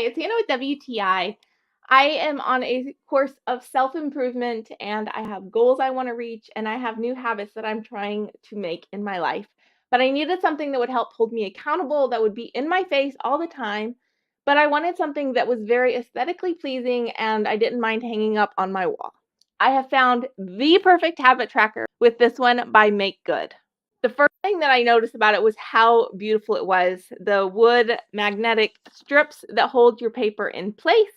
it's Hannah with WTI. I am on a course of self-improvement and I have goals I want to reach and I have new habits that I'm trying to make in my life. But I needed something that would help hold me accountable, that would be in my face all the time. But I wanted something that was very aesthetically pleasing and I didn't mind hanging up on my wall. I have found the perfect habit tracker with this one by Make Good. The first thing that I noticed about it was how beautiful it was. The wood magnetic strips that hold your paper in place,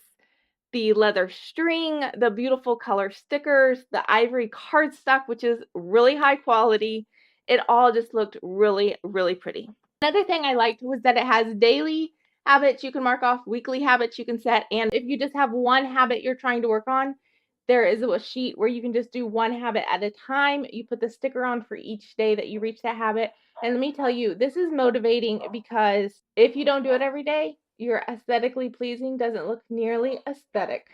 the leather string, the beautiful color stickers, the ivory cardstock, which is really high quality. It all just looked really, really pretty. Another thing I liked was that it has daily habits you can mark off, weekly habits you can set, and if you just have one habit you're trying to work on, there is a sheet where you can just do one habit at a time. You put the sticker on for each day that you reach that habit. And let me tell you, this is motivating because if you don't do it every day, your aesthetically pleasing doesn't look nearly aesthetic.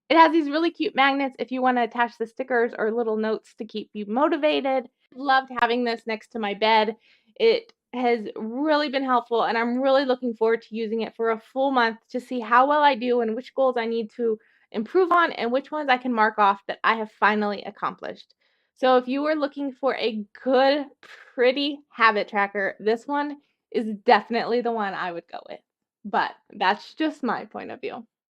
It has these really cute magnets if you want to attach the stickers or little notes to keep you motivated. Loved having this next to my bed. It has really been helpful, and I'm really looking forward to using it for a full month to see how well I do and which goals I need to improve on and which ones I can mark off that I have finally accomplished. So if you are looking for a good, pretty habit tracker, this one is definitely the one I would go with. But that's just my point of view.